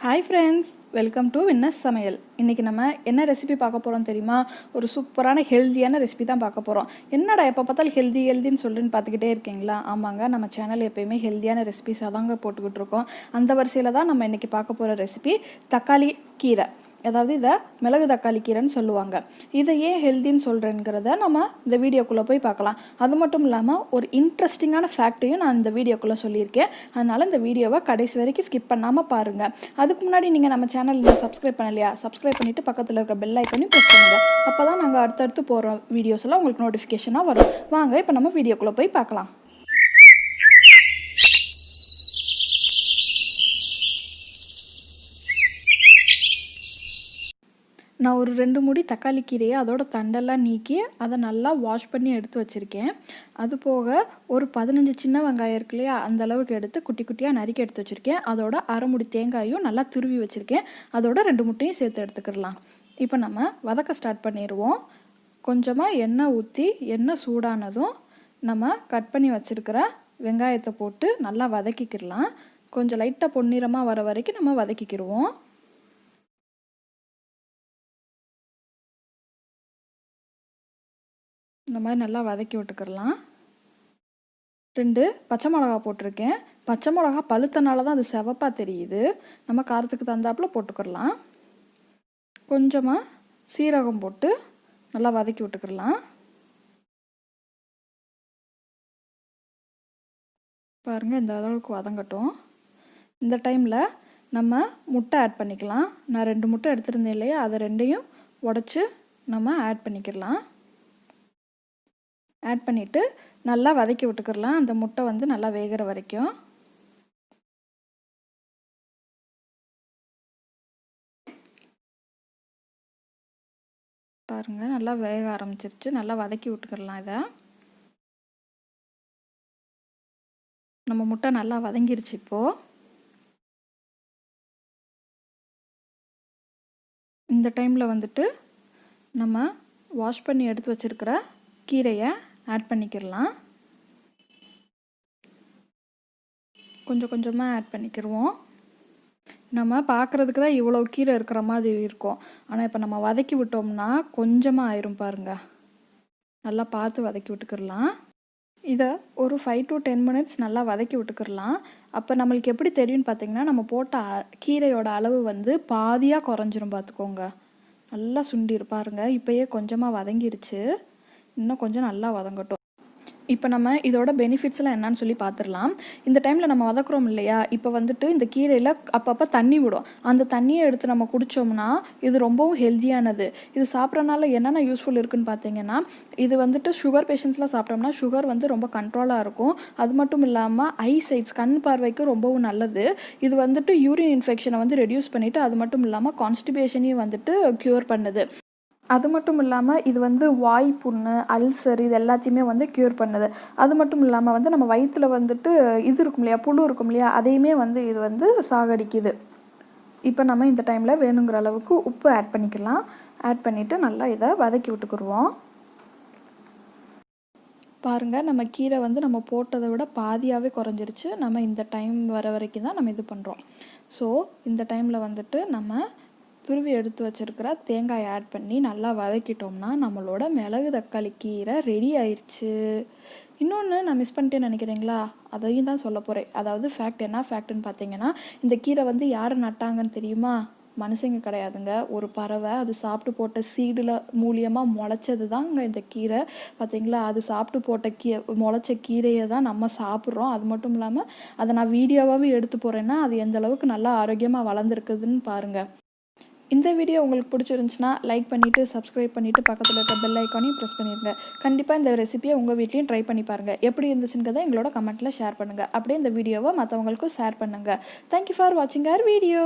Hi friends, welcome to WinNest Samayal. இன்னைக்கு நம்ம என்ன ரெசிபி பார்க்க போறோம் தெரியுமா? ஒரு சூப்பரான ஹெல்தியான ரெசிபி தான் பார்க்க போறோம். என்னடா எப்ப பார்த்தாலும் ஹெல்தின்னு சொல்லிட்டு பார்த்துக்கிட்டே இருக்கீங்களா? ஆமாங்க, நம்ம சேனல் எப்பவுமே ஹெல்தியான ரெசிபிஸ் அதாங்க போட்டுக்கிட்டு இருக்கோம். அந்த வரிசையில தான் நம்ம இன்னைக்கு பார்க்க போற ரெசிபி தக்காளி கீரை. அதாவது இதை மிளகு தக்காளி கீரைன்னு சொல்லுவாங்க. இதை ஏன் ஹெல்தின்னு சொல்கிறேங்கிறத நம்ம இந்த வீடியோக்குள்ளே போய் பார்க்கலாம். அது மட்டும் இல்லாமல் ஒரு இன்ட்ரெஸ்டிங்கான ஃபேக்ட்டையும் நான் இந்த வீடியோக்குள்ளே சொல்லியிருக்கேன். அதனால் இந்த வீடியோவை கடைசி வரைக்கும் ஸ்கிப் பண்ணாமல் பாருங்கள். அதுக்கு முன்னாடி நீங்கள் நம்ம சேனலில் சப்ஸ்கிரைப் பண்ணலையா? சப்ஸ்கிரைப் பண்ணிவிட்டு பக்கத்தில் இருக்க பெல் ஐக்கனையும் ப்ரெஸ் பண்ணுங்கள். அப்போ தான் நாங்கள் அடுத்தடுத்து போகிற வீடியோஸ் எல்லாம் உங்களுக்கு நோட்டிஃபிகேஷனாக வரும். வாங்க இப்போ நம்ம வீடியோக்குள்ளே போய் பார்க்கலாம். நான் ஒரு 2 மூடி தக்காளி கீரையை அதோட தண்டெல்லாம் நீக்கி அதை நல்லா வாஷ் பண்ணி எடுத்து வச்சுருக்கேன். அது போக ஒரு 15 சின்ன வெங்காயம் இருக்கு இல்லையா, அந்த அளவுக்கு எடுத்து குட்டி குட்டியாக நறுக்கி எடுத்து வச்சுருக்கேன். அதோட அரை மூடி தேங்காயும் நல்லா துருவி வச்சுருக்கேன். அதோட 2 முட்டையும் சேர்த்து எடுத்துக்கிடலாம். இப்போ நம்ம வதக்க ஸ்டார்ட் பண்ணிடுவோம். கொஞ்சமாக எண்ணெய் ஊற்றி எண்ணெய் சூடானதும் நம்ம கட் பண்ணி வச்சுருக்கிற வெங்காயத்தை போட்டு நல்லா வதக்கிக்கிடலாம். கொஞ்சம் லைட்டாக பொன்னிறமாக வர வரைக்கும் நம்ம வதக்கிக்கிடுவோம். இந்த மாதிரி நல்லா வதக்கி விட்டுக்கிடலாம். 2 பச்சை மிளகா போட்டிருக்கேன். பச்சை மிளகா பழுத்தனால தான் அது செவப்பாக தெரியுது. நம்ம காரத்துக்கு தந்தாப்பில் போட்டுக்கிடலாம். கொஞ்சமாக சீரகம் போட்டு நல்லா வதக்கி விட்டுக்கிடலாம். பாருங்கள், இந்த அளவுக்கு வதங்கட்டும். இந்த டைமில் நம்ம முட்டை ஆட் பண்ணிக்கலாம். நான் 2 முட்டை எடுத்துருந்தேன் இல்லையா, அதை 2ஐயும் உடச்சி நம்ம ஆட் பண்ணிக்கிடலாம். ஆட் பண்ணிவிட்டு நல்லா வதக்கி விட்டுக்கிடலாம். அந்த முட்டை வந்து நல்லா வேகிற வரைக்கும். பாருங்கள், நல்லா வேக ஆரம்பிச்சிருச்சு. நல்லா வதக்கி விட்டுக்கிடலாம். இதை நம்ம முட்டை நல்லா வதங்கிருச்சு. இப்போது இந்த டைமில் வந்துட்டு நம்ம வாஷ் பண்ணி எடுத்து வச்சுருக்கிற கீரையை ஆட் பண்ணிக்கிடலாம். கொஞ்சம் கொஞ்சமாக ஆட் பண்ணிக்கிடுவோம். நம்ம பார்க்குறதுக்கு தான் இவ்வளோ கீரை இருக்கிற மாதிரி இருக்கும். ஆனால் இப்போ நம்ம வதக்கி விட்டோம்னா கொஞ்சமாக ஆயிரும். பாருங்கள், நல்லா பார்த்து வதக்கி விட்டுக்கிடலாம். இதை ஒரு 5 to 10 minutes நல்லா வதக்கி விட்டுக்கிடலாம். அப்போ நம்மளுக்கு எப்படி தெரியும்னு பார்த்தீங்கன்னா, நம்ம போட்ட கீரையோட அளவு வந்து பாதியாக குறைஞ்சிரும். பார்த்துக்கோங்க, நல்லா சுண்டிரு. பாருங்கள், இப்போயே கொஞ்சமாக வதங்கிருச்சு. இன்னும் கொஞ்சம் நல்லா வதங்கட்டும். இப்போ நம்ம இதோட பெனிஃபிட்ஸ்லாம் என்னன்னு சொல்லி பார்த்துடலாம். இந்த டைமில் நம்ம வதக்குறோம் இல்லையா, இப்போ வந்துட்டு இந்த கீரையில் அப்பப்போ தண்ணி விடும். அந்த தண்ணியை எடுத்து நம்ம குடித்தோம்னா இது ரொம்பவும் ஹெல்த்தியானது. இது சாப்பிட்றனால என்னென்ன யூஸ்ஃபுல் இருக்குதுன்னு பார்த்தீங்கன்னா, இது வந்துட்டு சுகர் பேஷண்ட்ஸ்லாம் சாப்பிட்டோம்னா சுகர் வந்து ரொம்ப கண்ட்ரோலாக இருக்கும். அது மட்டும் இல்லாமல் ஐசைட்ஸ் கண் பார்வைக்கு ரொம்பவும் நல்லது. இது வந்துட்டு யூரின் இன்ஃபெக்ஷனை வந்து ரெடியூஸ் பண்ணிவிட்டு, அது மட்டும் இல்லாமல் கான்ஸ்டிபேஷனையும் வந்துட்டு க்யூர் பண்ணுது. அது மட்டும் இல்லாமல் இது வந்து வாய் புண்ணு, அல்சர் இது எல்லாத்தையுமே வந்து க்யூர் பண்ணுது. அது மட்டும் இல்லாமல் வந்து நம்ம வயிற்றில் வந்துட்டு இது இருக்கும் இல்லையா, புழு இருக்கும் இல்லையா, அதையுமே வந்து இது வந்து சாகடிக்குது. இப்போ நம்ம இந்த டைமில் வேணுங்கிற அளவுக்கு உப்பு ஆட் பண்ணிக்கலாம். ஆட் பண்ணிவிட்டு நல்லா இதை வதக்கி விட்டுக்குருவோம். பாருங்கள், நம்ம கீரை வந்து நம்ம போட்டதை விட பாதியாகவே குறைஞ்சிருச்சு. நம்ம இந்த டைம் வர வரைக்கும் தான் நம்ம இது பண்ணுறோம். ஸோ இந்த டைமில் வந்துட்டு நம்ம துருவி எடுத்து வச்சுருக்கிற தேங்காயை ஆட் பண்ணி நல்லா வதக்கிட்டோம்னா நம்மளோட மிளகு தக்காளி கீரை ரெடி ஆயிடுச்சு. இன்னொன்று நான் மிஸ் பண்ணிட்டேன்னு நினைக்கிறீங்களா, அதையும் தான் சொல்ல போகிறேன். அதாவது ஃபேக்ட் என்ன ஃபேக்ட்னு பார்த்தீங்கன்னா, இந்த கீரை வந்து யார் நட்டாங்கன்னு தெரியுமா? மனுஷங்க கிடையாதுங்க, ஒரு பறவை. அது சாப்பிட்டு போட்ட சீடில் மூலியமாக முளைச்சது தாங்க இந்த கீரை. பார்த்தீங்களா, அது சாப்பிட்டு போட்ட முளைச்ச கீரையை தான் நம்ம சாப்பிட்றோம். அது மட்டும் இல்லாமல் அதை நான் வீடியோவாகவே எடுத்து போகிறேன்னா அது எந்த அளவுக்கு நல்லா ஆரோக்கியமாக வளர்ந்துருக்குதுன்னு பாருங்கள். இந்த வீடியோ உங்களுக்கு பிடிச்சிருந்துச்சுன்னா லைக் பண்ணிவிட்டு சப்ஸ்கிரைப் பண்ணிவிட்டு பக்கத்தில் இருக்க பெல் ஐக்கானையும் ப்ரெஸ் பண்ணிடுங்க. கண்டிப்பாக இந்த ரெசிபியை உங்கள் வீட்லேயும் ட்ரை பண்ணி பாருங்கள். எப்படி இருந்துச்சுங்கிறத எங்களோட கமெண்ட்டில் ஷேர் பண்ணுங்கள். அப்படியே இந்த வீடியோவை மற்றவங்களுக்கும் ஷேர் பண்ணுங்கள். தேங்க்யூ ஃபார் வாட்சிங் அவர் வீடியோ.